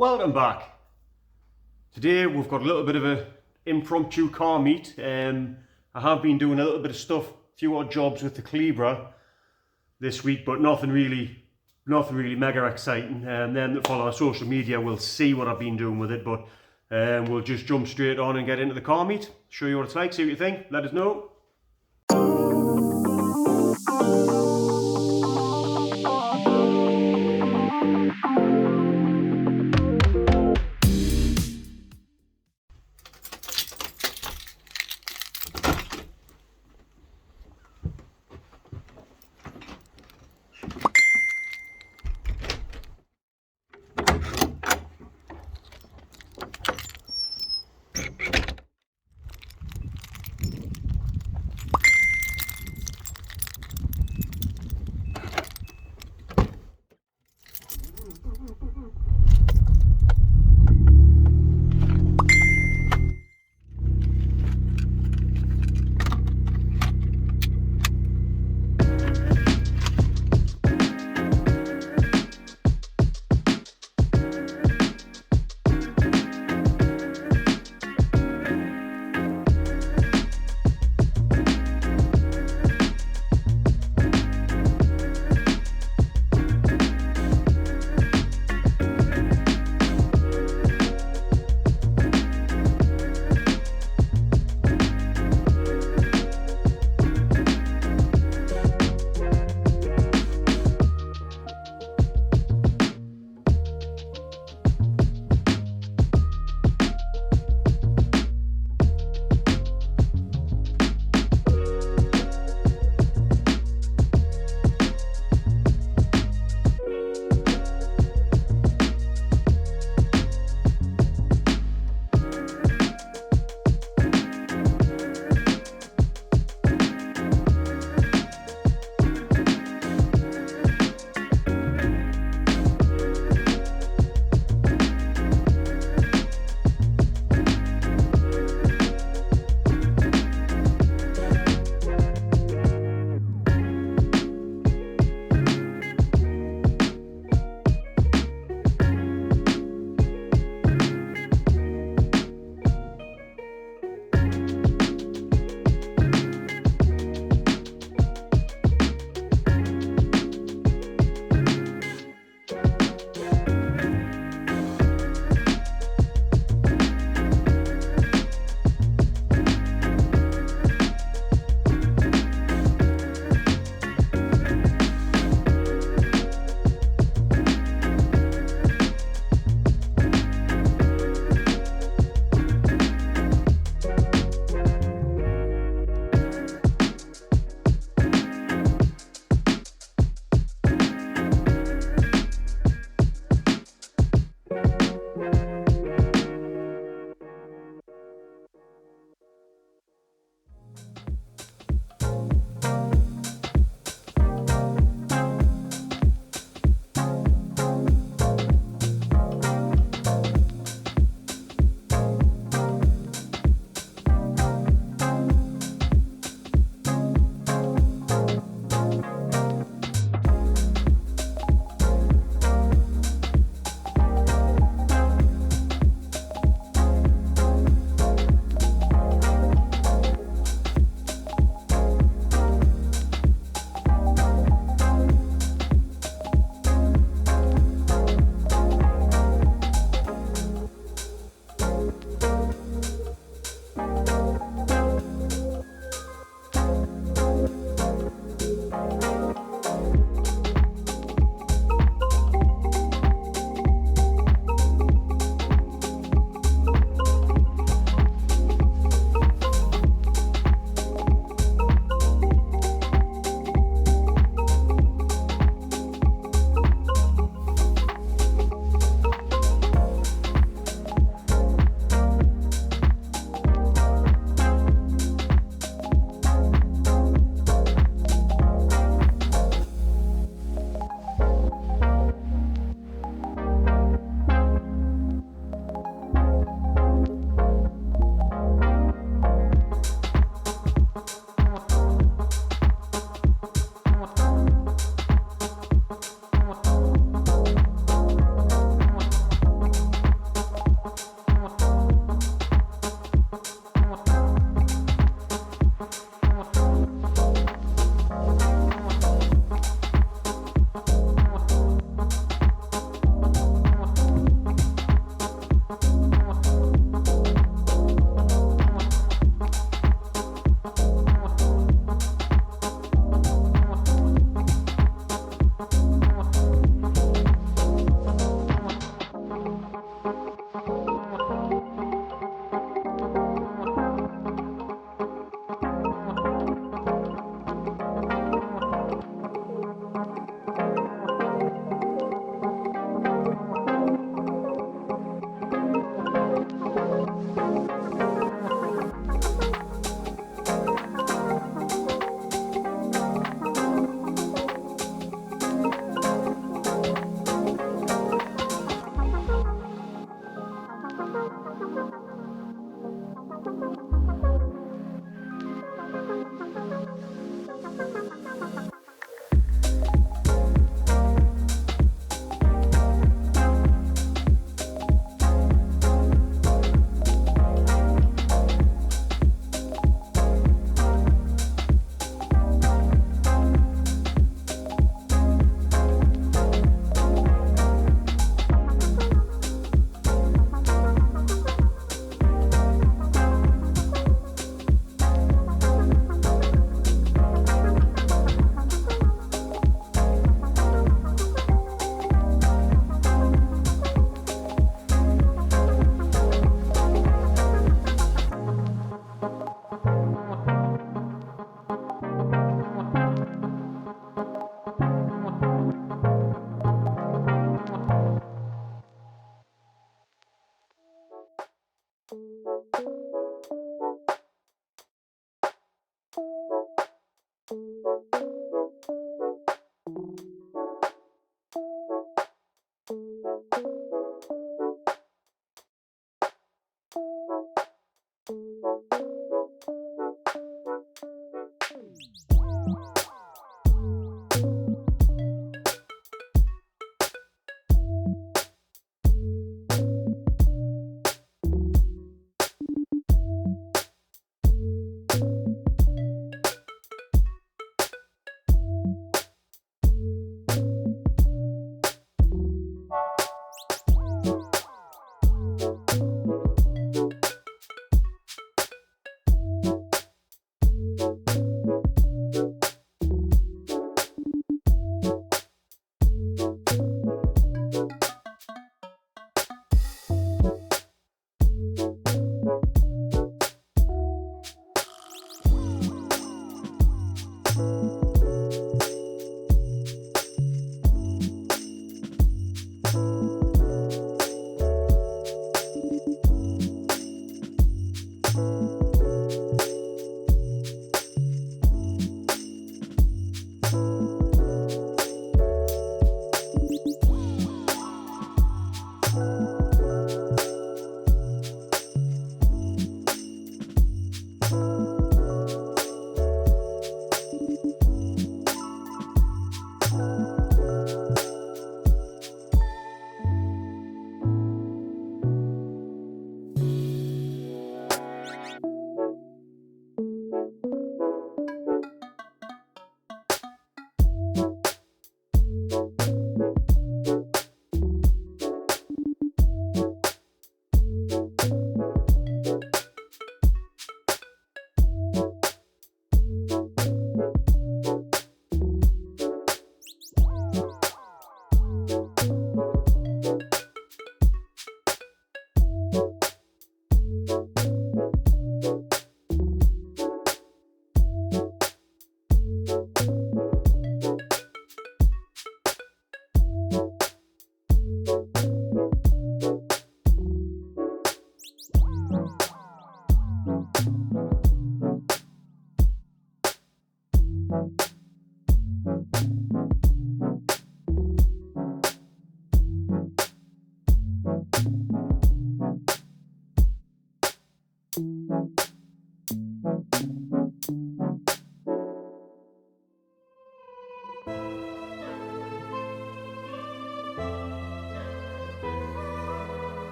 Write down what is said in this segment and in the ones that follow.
Welcome back. Today we've got a little bit of an impromptu car meet. I have been doing a little bit of stuff, a few odd jobs with the Calibra this week, but nothing really mega exciting. And then that follow our social media will see what I've been doing with it, but we'll just jump straight on and get into the car meet, show you what it's like, see what you think, let us know.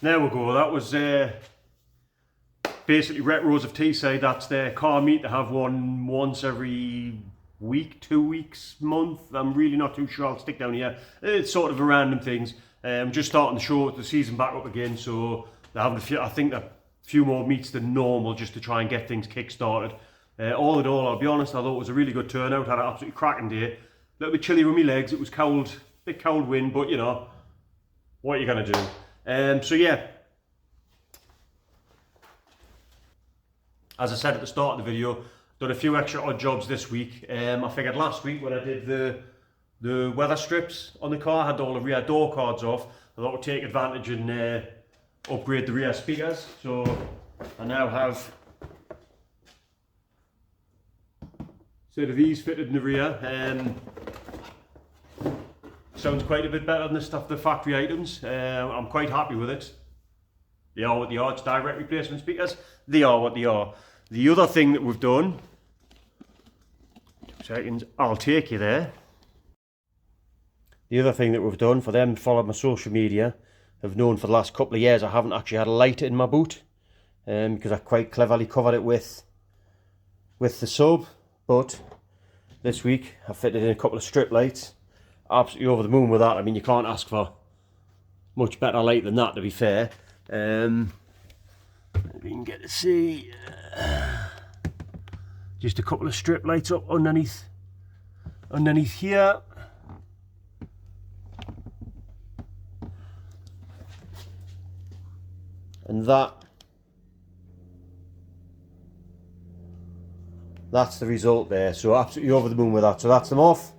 There we go, that was basically Retros of Teeside. That's their car meet. They have one once every week, 2 weeks, month. I'm really not too sure. I'll stick down here. It's sort of a random things. Just starting the show, the season back up again, so they're having I think a few more meets than normal just to try and get things kick-started. All in all, I'll be honest, I thought it was a really good turnout. Had an absolutely cracking day. A little bit chilly with my legs. It was cold, bit cold wind, but you know, what are you gonna do? So yeah, as I said at the start of the video, done a few extra odd jobs this week. I figured last week when I did the weather strips on the car, I had all the rear door cards off. I thought I would take advantage and upgrade the rear speakers. So I now have instead of these fitted in the rear. Sounds quite a bit better than the stuff, the factory items. I'm quite happy with it. They are what they are. It's direct replacement speakers. They are what they are. The other thing that we've done, 2 seconds, I'll take you there. The other thing that we've done, for them who follow my social media, have known for the last couple of years I haven't actually had a light in my boot, because I quite cleverly covered it with the sub. But this week I fitted in a couple of strip lights. Absolutely over the moon with that. I mean, you can't ask for much better light than that, to be fair. If you can get to see, just a couple of strip lights up underneath here. And that's the result there. So absolutely over the moon with that. So that's them off,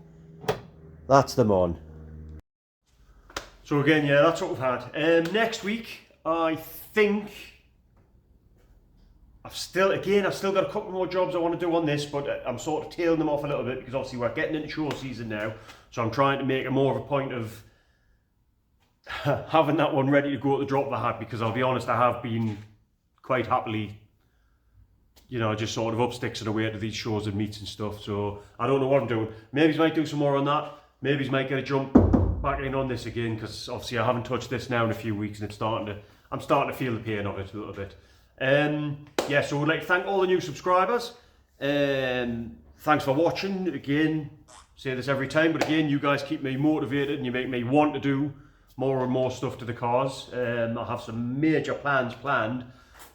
that's them on. So again, yeah, that's what we've had. Next week, I think I've still got a couple more jobs I want to do on this, but I'm sort of tailing them off a little bit because obviously we're getting into show season now. So I'm trying to make it more of a point of having that one ready to go at the drop of a hat, because I'll be honest, I have been quite happily, you know, just sort of up sticks and away to these shows and meets and stuff. So I don't know what I'm doing. Maybe I might do some more on that. Maybe I might get a jump back in on this again, because obviously I haven't touched this now in a few weeks, and I'm starting to feel the pain of it a little bit. Yeah, so we'd like to thank all the new subscribers. Thanks for watching. Again, say this every time, but again, you guys keep me motivated and you make me want to do more and more stuff to the cars. I have some major plans planned.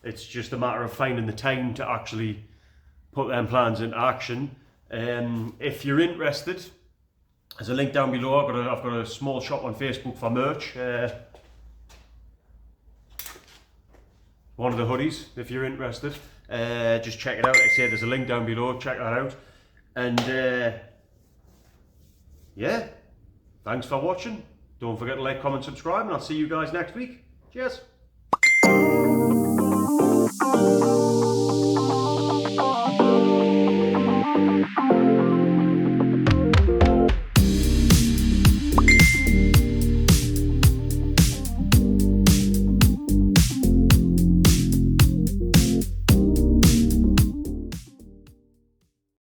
It's just a matter of finding the time to actually put them plans into action. If you're interested, there's a link down below. I've got a small shop on Facebook for merch. One of the hoodies, if you're interested. Just check it out. Like I say, there's a link down below. Check that out. And yeah, thanks for watching. Don't forget to like, comment, subscribe, and I'll see you guys next week. Cheers.